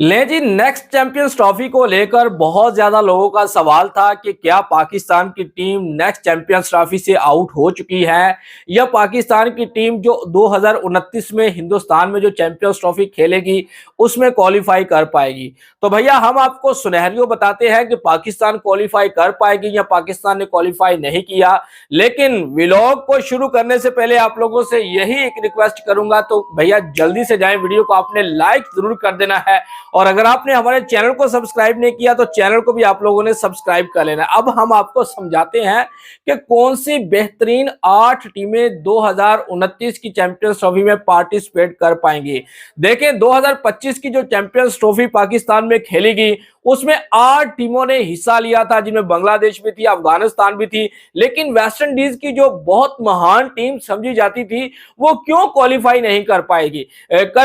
ले जी, next champions trophy को लेकर बहुत ज्यादा लोगों का सवाल था कि क्या पाकिस्तान की टीम नेक्स्ट चैंपियंस ट्रॉफी से आउट हो चुकी है या पाकिस्तान की टीम जो 2029 में हिंदुस्तान में जो चैंपियंस ट्रॉफी खेलेगी उसमें क्वालिफाई कर पाएगी। तो भैया हम आपको सुनहरियों बताते हैं कि पाकिस्तान क्वालिफाई कर पाएगी या पाकिस्तान ने क्वालिफाई नहीं किया। लेकिन व्लॉग को शुरू करने से पहले आप लोगों से यही एक रिक्वेस्ट करूंगा, तो भैया जल्दी से जाएं, वीडियो को आपने लाइक जरूर कर देना है और अगर आपने हमारे चैनल को सब्सक्राइब नहीं किया तो चैनल को भी आप लोगों ने सब्सक्राइब कर लेना। अब हम आपको समझाते हैं कि कौन सी बेहतरीन 8 टीमें 2029 की चैंपियंस ट्रॉफी में पार्टिसिपेट कर पाएंगी। देखें, 2025 की जो चैंपियंस ट्रॉफी पाकिस्तान में खेलेगी उसमें 8 टीमों ने हिस्सा लिया था, जिनमें बांग्लादेश भी थी, अफगानिस्तान भी थी। लेकिन वेस्ट इंडीज की जो बहुत महान टीम समझी जाती थी वो क्यों क्वालिफाई नहीं कर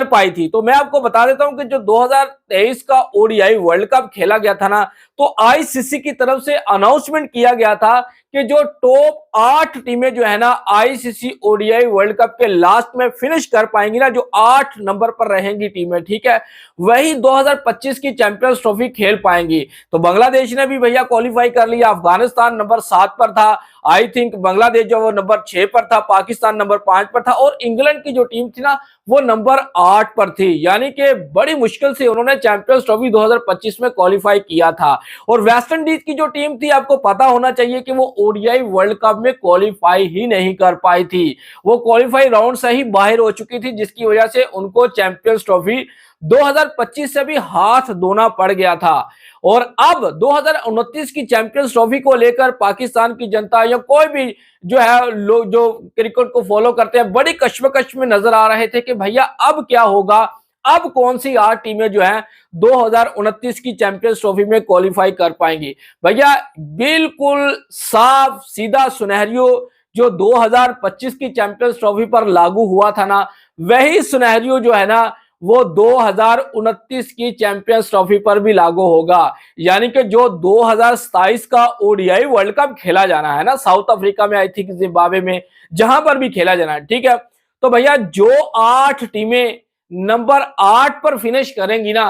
पाई थी। तो मैं आपको बता देता हूं कि जो 2023 का ओडीआई वर्ल्ड कप खेला गया था ना, तो आईसीसी की तरफ से अनाउंसमेंट किया गया था कि जो टॉप 8 टीमें जो है ना आईसीसी ओडीआई वर्ल्ड कप के लास्ट में फिनिश कर पाएंगी ना, जो 8 नंबर पर रहेंगी टीमें, ठीक है, वही 2025 की चैंपियंस ट्रॉफी खेल पाएंगी। तो बांग्लादेश ने भी भैया क्वालिफाई कर लिया, अफगानिस्तान नंबर 7 पर था, आई थिंक बांग्लादेश जो वो नंबर 6 पर था, पाकिस्तान नंबर 5 पर था और इंग्लैंड की जो टीम थी ना वो नंबर 8 पर थी। यानी कि बड़ी मुश्किल से उन्होंने चैंपियंस ट्रॉफी 2025 में क्वालिफाई किया था। और वेस्ट इंडीज की जो टीम थी, आपको पता होना चाहिए कि वो ओडीआई वर्ल्ड कप में क्वालिफाई ही नहीं कर पाई थी, वो क्वालिफाई राउंड से ही बाहर हो चुकी थी, जिसकी वजह से उनको चैंपियंस ट्रॉफी 2025 से भी हाथ धोना पड़ गया था। और अब 2029 की चैंपियंस ट्रॉफी को लेकर पाकिस्तान की जनता या कोई भी जो है लोग जो क्रिकेट को फॉलो करते हैं बड़ी कश्मकश में नजर आ रहे थे कि भैया अब क्या होगा, अब कौन सी 8 टीमें जो है 2029 की चैंपियंस ट्रॉफी में क्वालिफाई कर पाएंगी। भैया बिल्कुल साफ सीधा सुनहरियो जो 2025 की चैंपियंस ट्रॉफी पर लागू हुआ था ना, वही सुनहरियो जो है ना वो 2029 की चैंपियंस ट्रॉफी पर भी लागू होगा। यानी कि जो 2027 का ओडीआई वर्ल्ड कप खेला जाना है ना साउथ अफ्रीका में, आई थिंक जिम्बाब्वे में, जहां पर भी खेला जाना है, ठीक है, तो भैया जो 8 टीमें नंबर 8 पर फिनिश करेंगी ना,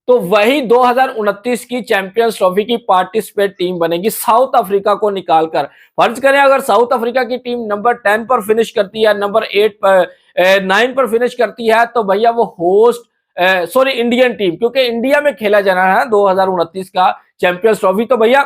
तो वही 2029 की चैंपियंस ट्रॉफी की पार्टिसिपेट टीम बनेगी साउथ अफ्रीका को निकालकर। फर्ज करें अगर साउथ अफ्रीका की टीम नंबर 10 पर फिनिश करती है, नंबर 8 पर 9 पर फिनिश करती है, तो भैया वो होस्ट सॉरी इंडियन टीम, क्योंकि इंडिया में खेला जाना है 2029 का चैंपियंस ट्रॉफी, तो भैया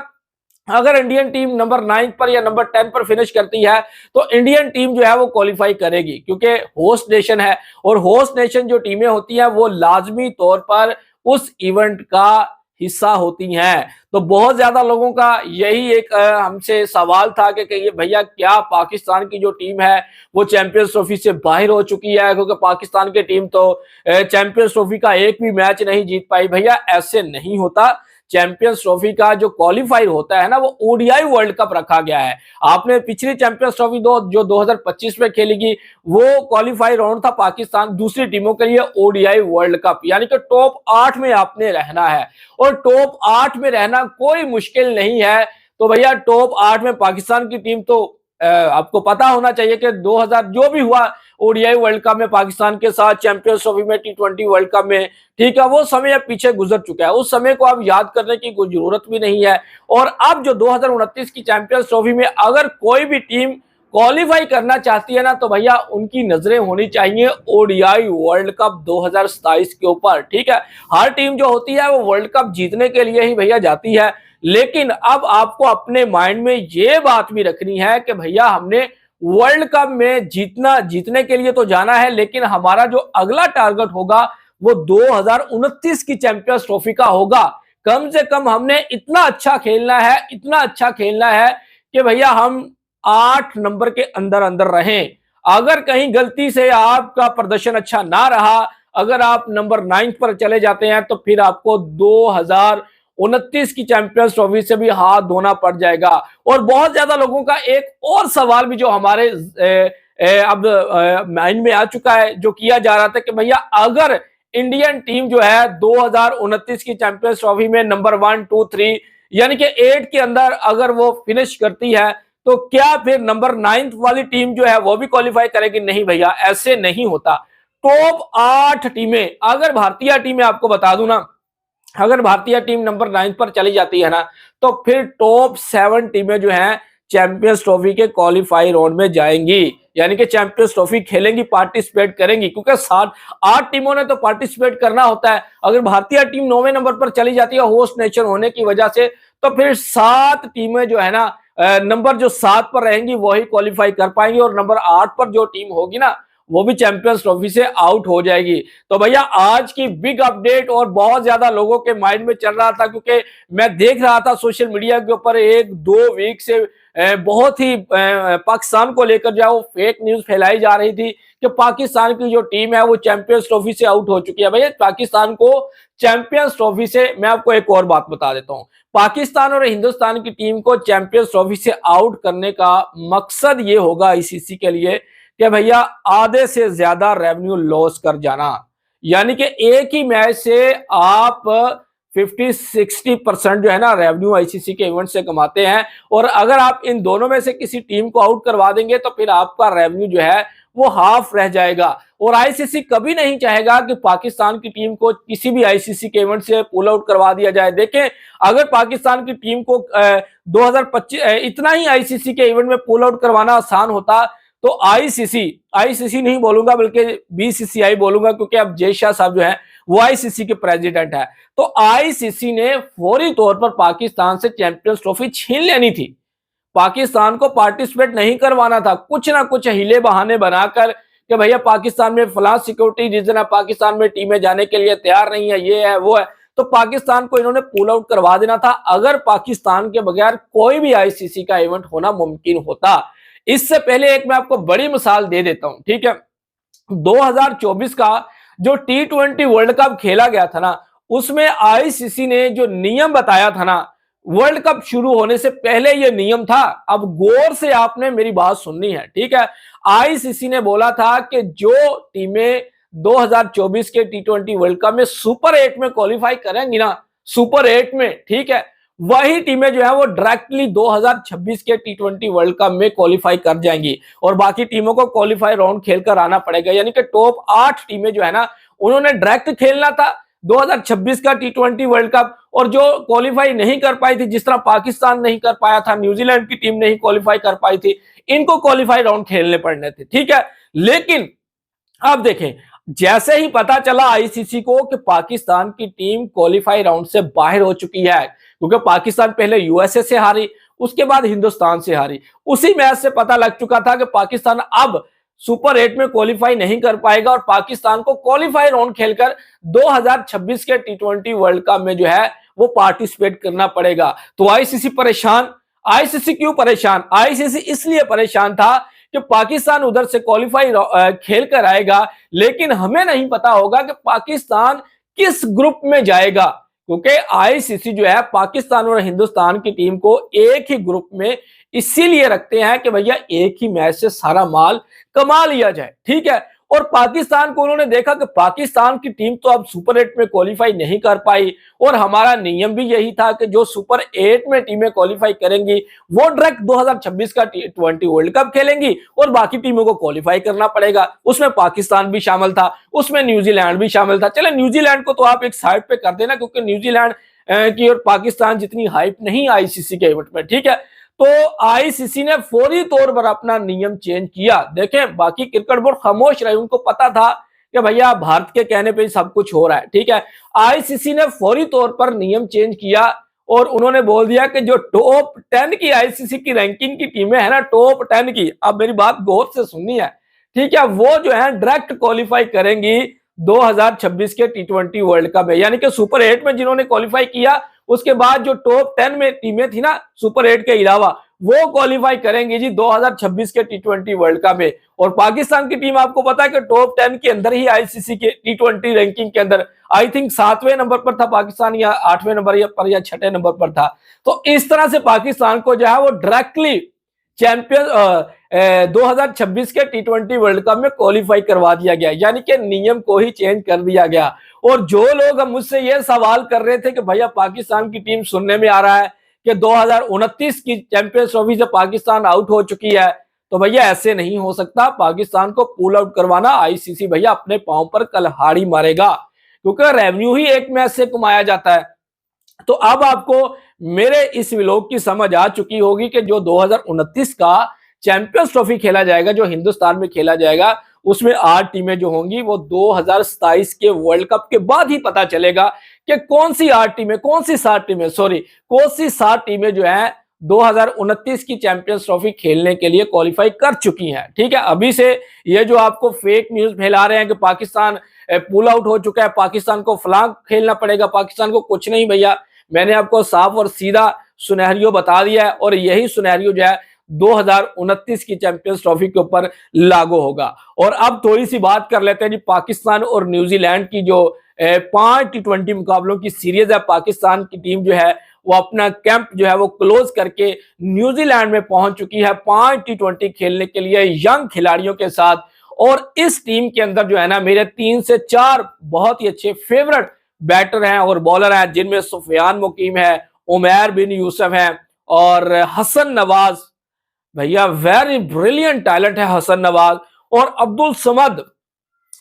अगर इंडियन टीम नंबर 9 पर या नंबर 10 पर फिनिश करती है तो इंडियन टीम जो है वो क्वालिफाई करेगी, क्योंकि होस्ट नेशन है और होस्ट नेशन जो टीमें होती हैं वो लाजमी तौर पर उस इवेंट का हिस्सा होती हैं। तो बहुत ज्यादा लोगों का यही एक हमसे सवाल था कि ये भैया क्या पाकिस्तान की जो टीम है वो चैंपियंस ट्रॉफी से बाहर हो चुकी है, क्योंकि पाकिस्तान की टीम तो चैंपियंस ट्रॉफी का एक भी मैच नहीं जीत पाई। भैया ऐसे नहीं होता, चैंपियंस ट्रॉफी का जो क्वालिफाई होता है ना वो ओडीआई वर्ल्ड कप रखा गया है। आपने पिछली चैंपियंस ट्रॉफी जो 2025 में खेलेगी वो क्वालिफाई राउंड था पाकिस्तान दूसरी टीमों के लिए ओडीआई वर्ल्ड कप, यानी कि टॉप 8 में आपने रहना है और टॉप 8 में रहना कोई मुश्किल नहीं है। तो भैया टॉप 8 में पाकिस्तान की टीम तो आपको पता होना चाहिए कि 2000 जो भी हुआ ओडीआई वर्ल्ड कप में पाकिस्तान के साथ, चैंपियंस ट्रॉफी में, टी20 वर्ल्ड कप में, ठीक है, वो समय अब पीछे गुजर चुका है, उस समय को अब याद करने की कोई जरूरत भी नहीं है। और अब जो 2029 की चैंपियंस ट्रॉफी में अगर कोई भी टीम क्वालिफाई करना चाहती है ना, तो भैया उनकी नजरें होनी चाहिए ओडीआई वर्ल्ड कप 2027 के ऊपर, ठीक है। हर टीम जो होती है वो वर्ल्ड कप जीतने के लिए ही भैया जाती है, लेकिन अब आपको अपने माइंड में ये बात भी रखनी है कि भैया हमने वर्ल्ड कप में जीतने के लिए तो जाना है, लेकिन हमारा जो अगला टारगेट होगा वो 2029 की चैंपियंस ट्रॉफी का होगा। कम से कम हमने इतना अच्छा खेलना है, इतना अच्छा खेलना है कि भैया हम 8 नंबर के अंदर अंदर रहें। अगर कहीं गलती से आपका प्रदर्शन अच्छा ना रहा, अगर आप नंबर 9 पर चले जाते हैं, तो फिर आपको 2029 की चैंपियंस ट्रॉफी से भी हाथ धोना पड़ जाएगा। और बहुत ज्यादा लोगों का एक और सवाल भी जो हमारे अब माइंड में आ चुका है, जो किया जा रहा था कि भैया अगर इंडियन टीम जो है 2029 की चैंपियंस ट्रॉफी में नंबर 1, 2, 3 यानी कि 8 के अंदर अगर वो फिनिश करती है, तो क्या फिर नंबर 9 वाली टीम जो है वो भी क्वालिफाई करेगी? नहीं भैया, ऐसे नहीं होता। टॉप 8 टीमें, अगर भारतीय टीमें आपको बता दूं ना, अगर भारतीय टीम नंबर 9 पर चली जाती है ना, तो फिर टॉप 7 टीमें जो हैं चैंपियंस ट्रॉफी के क्वालिफाई राउंड में जाएंगी, यानी कि चैंपियंस ट्रॉफी खेलेंगी, पार्टिसिपेट करेंगी, क्योंकि 7-8 टीमों ने तो पार्टिसिपेट करना होता है। अगर भारतीय टीम 9वें नंबर पर चली जाती है होस्ट नेशन होने की वजह से, तो फिर 7 टीमें जो है ना, नंबर जो 7 पर रहेंगी वही क्वालिफाई कर पाएंगी, और नंबर 8 पर जो टीम होगी ना, वो भी चैंपियंस ट्रॉफी से आउट हो जाएगी। तो भैया आज की बिग अपडेट, और बहुत ज्यादा लोगों के माइंड में चल रहा था, क्योंकि मैं देख रहा था सोशल मीडिया के ऊपर 1-2 वीक से बहुत ही पाकिस्तान को लेकर जो है वो फेक न्यूज फैलाई जा रही थी कि पाकिस्तान की जो टीम है वो चैंपियंस ट्रॉफी से आउट हो चुकी है। भैया पाकिस्तान को चैंपियंस ट्रॉफी से, मैं आपको एक और बात बता देता हूं, पाकिस्तान और हिंदुस्तान की टीम को चैंपियंस ट्रॉफी से आउट करने का मकसद ये होगा आईसीसी के लिए कि भैया आधे से ज्यादा रेवेन्यू लॉस कर जाना, यानी कि एक ही मैच से आप 50-60% जो है ना रेवेन्यू आईसीसी के इवेंट से कमाते हैं, और अगर आप इन दोनों में से किसी टीम को आउट करवा देंगे तो फिर आपका रेवेन्यू जो है वो हाफ रह जाएगा। और आईसीसी कभी नहीं चाहेगा कि पाकिस्तान की टीम को किसी भी आईसीसी के इवेंट से पुल आउट करवा दिया जाए। देखें, अगर पाकिस्तान की टीम को 2025 इतना ही आईसीसी के इवेंट में पुल आउट करवाना आसान होता, तो आईसीसी नहीं बोलूंगा बल्कि बीसीसीआई बोलूंगा, क्योंकि अब जय शाह साहब जो है वो आईसीसी के प्रेसिडेंट है, तो आईसीसी ने फौरी तौर पर पाकिस्तान से चैंपियंस ट्रॉफी छीन लेनी थी। पाकिस्तान को पार्टिसिपेट नहीं करवाना था, कुछ ना कुछ हिले बहाने बनाकर कि भैया पाकिस्तान में फलां सिक्योरिटी रीजन है, पाकिस्तान में टीमें जाने के लिए तैयार नहीं है, ये है वो है, तो पाकिस्तान को इन्होंने पुल आउट करवा देना था अगर पाकिस्तान के बगैर कोई भी आईसीसी का इवेंट होना मुमकिन होता। इससे पहले एक मैं आपको बड़ी मिसाल दे देता हूं, ठीक है। 2024 का जो T20 वर्ल्ड कप खेला गया था ना, उसमें आईसीसी ने जो नियम बताया था ना, वर्ल्ड कप शुरू होने से पहले ये नियम था। अब गौर से आपने मेरी बात सुननी है, ठीक है। आईसीसी ने बोला था कि जो टीमें 2024 के T20 वर्ल्ड कप में सुपर 8 में क्वालिफाई करेंगी ना, सुपर 8 में, ठीक है, वही टीमें जो है वो डायरेक्टली 2026 के T20 वर्ल्ड कप में क्वालिफाई कर जाएंगी, और बाकी टीमों को क्वालिफाई राउंड खेलकर आना पड़ेगा। यानी कि टॉप 8 टीमें जो है ना, उन्होंने डायरेक्ट खेलना था 2026 का T20 वर्ल्ड कप, और जो क्वालिफाई नहीं कर पाई थी, जिस तरह पाकिस्तान नहीं कर पाया था, न्यूजीलैंड की टीम नहीं क्वालिफाई कर पाई थी, इनको क्वालिफाई राउंड खेलने पड़ने थे, ठीक है। लेकिन अब देखें, जैसे ही पता चला आईसीसी को कि पाकिस्तान की टीम क्वालिफाई राउंड से बाहर हो चुकी है, क्योंकि पाकिस्तान पहले यूएसए से हारी, उसके बाद हिंदुस्तान से हारी, उसी मैच से पता लग चुका था कि पाकिस्तान अब सुपर 8 में क्वालिफाई नहीं कर पाएगा, और पाकिस्तान को क्वालिफाई राउंड खेलकर 2026 के T20 वर्ल्ड कप में जो है वो पार्टिसिपेट करना पड़ेगा। तो आईसीसी परेशान। आईसीसी क्यों परेशान? आईसीसी इसलिए परेशान था कि पाकिस्तान उधर से क्वालिफाई खेल कर आएगा, लेकिन हमें नहीं पता होगा कि पाकिस्तान किस ग्रुप में जाएगा, क्योंकि आईसीसी जो है पाकिस्तान और हिंदुस्तान की टीम को एक ही ग्रुप में इसीलिए रखते हैं कि भैया एक ही मैच से सारा माल कमा लिया जाए, ठीक है। और पाकिस्तान को उन्होंने देखा कि पाकिस्तान की टीम तो अब सुपर 8 में क्वालिफाई नहीं कर पाई, और हमारा नियम भी यही था कि जो सुपर 8 में टीमें क्वालिफाई करेंगी वो डायरेक्ट 2026 का T20 वर्ल्ड कप खेलेंगी, और बाकी टीमों को क्वालिफाई करना पड़ेगा। उसमें पाकिस्तान भी शामिल था, उसमें न्यूजीलैंड भी शामिल था। चले न्यूजीलैंड को तो आप एक साइड पे कर देना, क्योंकि न्यूजीलैंड की और पाकिस्तान जितनी हाइप नहीं आईसीसी के इवेंट में, ठीक है। तो आईसीसी ने फौरी तौर पर अपना नियम चेंज किया। देखें, बाकी क्रिकेट बोर्ड खामोश रहे, उनको पता था कि भैया भारत के कहने पे सब कुछ हो रहा है, ठीक है। आईसीसी ने फौरी तौर पर नियम चेंज किया, और उन्होंने बोल दिया कि जो टॉप 10 की आईसीसी की रैंकिंग की टीमें है ना, टॉप 10 की, अब मेरी बात गौर से सुननी है, ठीक है, वो जो है डायरेक्ट क्वालिफाई करेंगी 2026 के T20 वर्ल्ड कप में। यानी कि सुपर 8 में जिन्होंने क्वालिफाई किया, उसके बाद जो टॉप 10 में टीमें थी ना सुपर 8 के अलावा, वो क्वालिफाई करेंगे जी 2026 के T20 वर्ल्ड कप में। और पाकिस्तान की टीम आपको पता है कि टॉप 10 के अंदर ही आईसीसी के T20 रैंकिंग के अंदर आई थिंक 7वें नंबर पर था पाकिस्तान, या 8वें नंबर या 6ठे नंबर पर था। तो इस तरह से पाकिस्तान को जो है वो डायरेक्टली चैंपियन 2026 के T20 वर्ल्ड कप में क्वालिफाई करवा दिया गया, यानी कि नियम को ही चेंज कर दिया गया। और जो लोग हम मुझसे ये सवाल कर रहे थे कि भैया पाकिस्तान की टीम, सुनने में आ रहा है कि 2029 की चैंपियंस ट्रॉफी से पाकिस्तान आउट हो चुकी है, तो भैया ऐसे नहीं हो सकता। पाकिस्तान को पुल आउट करवाना आईसीसी भैया अपने पांव पर कल्हाड़ी मारेगा, क्योंकि रेवेन्यू ही एक मैच से कमाया जाता है। तो अब आपको मेरे इस व्लॉग की समझ आ चुकी होगी कि जो 2029 का चैंपियंस ट्रॉफी खेला जाएगा, जो हिंदुस्तान में खेला जाएगा, उसमें 8 टीमें जो होंगी वो 2027 के वर्ल्ड कप के बाद ही पता चलेगा कि कौन सी 8 टीमें, कौन सी 7 टीमें, सॉरी, कौन सी 7 टीमें जो है 2029 की चैंपियंस ट्रॉफी खेलने के लिए क्वालिफाई कर चुकी हैं। ठीक है, अभी से ये जो आपको फेक न्यूज फैला रहे हैं कि पाकिस्तान पुल आउट हो चुका है, पाकिस्तान को फलांग खेलना पड़ेगा, पाकिस्तान को कुछ नहीं भैया, मैंने आपको साफ और सीधा सुनहरियो बता दिया है और यही सुनहरियो जो है 2029 की चैंपियंस ट्रॉफी के ऊपर लागू होगा। और अब थोड़ी सी बात कर लेते हैं जी पाकिस्तान और न्यूजीलैंड की जो 5 T20 मुकाबलों की सीरीज है। पाकिस्तान की टीम जो है वो अपना कैंप जो है वो क्लोज करके न्यूजीलैंड में पहुंच चुकी है 5 T20 खेलने के लिए यंग खिलाड़ियों के साथ। और इस टीम के अंदर जो है ना मेरे 3 से 4 बहुत ही अच्छे फेवरेट बैटर हैं और बॉलर हैं, जिनमें सुफियान मुकीम है, उमैर बिन यूसुफ है और हसन नवाज। भैया वेरी ब्रिलियंट टैलेंट है हसन नवाज और अब्दुल समद।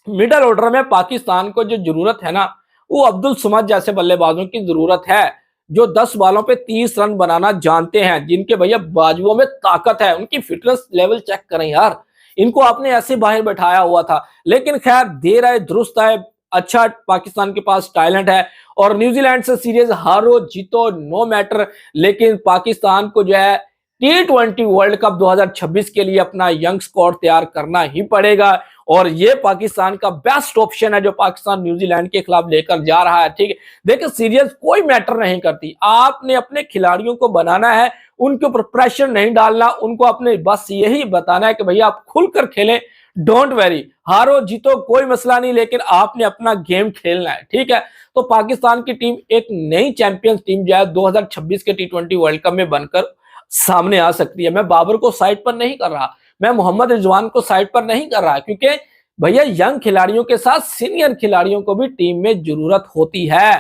मिडल ऑर्डर में पाकिस्तान को जो जरूरत है ना, वो अब्दुल समद जैसे बल्लेबाजों की जरूरत है, जो 10 बॉलों पे 30 रन बनाना जानते हैं, जिनके भैया बाजुओं में ताकत है। उनकी फिटनेस लेवल चेक करें यार, इनको आपने ऐसे बाहर बैठाया हुआ था, लेकिन खैर देर आए दुरुस्त आए, अच्छा पाकिस्तान के पास टैलेंट है। और न्यूजीलैंड से सीरीज हारो जीतो नो मैटर, लेकिन पाकिस्तान को जो है T20 वर्ल्ड कप 2026 के लिए अपना यंग स्क्वाड तैयार करना ही पड़ेगा। और ये पाकिस्तान का बेस्ट ऑप्शन है जो पाकिस्तान न्यूजीलैंड के खिलाफ लेकर जा रहा है। ठीक है, देखिए सीरीज कोई मैटर नहीं करती, आपने अपने खिलाड़ियों को बनाना है, उनके ऊपर प्रेशर नहीं डालना, उनको अपने बस यही बताना है कि भैया आप खुलकर खेलें, डोंट वेरी, हारो जीतो कोई मसला नहीं, लेकिन आपने अपना गेम खेलना है। ठीक है, तो पाकिस्तान की टीम एक नई चैंपियंस टीम जो है 2026 के T20 वर्ल्ड कप में बनकर सामने आ सकती है। मैं बाबर को साइड पर नहीं कर रहा, मैं मोहम्मद रिजवान को साइड पर नहीं कर रहा, क्योंकि भैया यंग खिलाड़ियों के साथ सीनियर खिलाड़ियों को भी टीम में जरूरत होती है।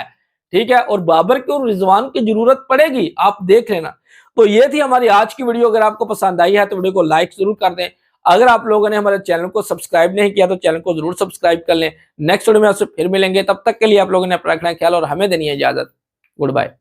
ठीक है, और बाबर को और रिजवान की जरूरत पड़ेगी, आप देख लेना। तो ये थी हमारी आज की वीडियो। अगर आपको पसंद आई है तो वीडियो को लाइक जरूर कर दें। अगर आप लोगों ने हमारे चैनल को सब्सक्राइब नहीं किया तो चैनल को जरूर सब्सक्राइब कर लें। नेक्स्ट वीडियो में आपसे फिर मिलेंगे, तब तक के लिए आप लोगों ने अपना रखना ख्याल और हमें देनी है इजाजत। Good bye.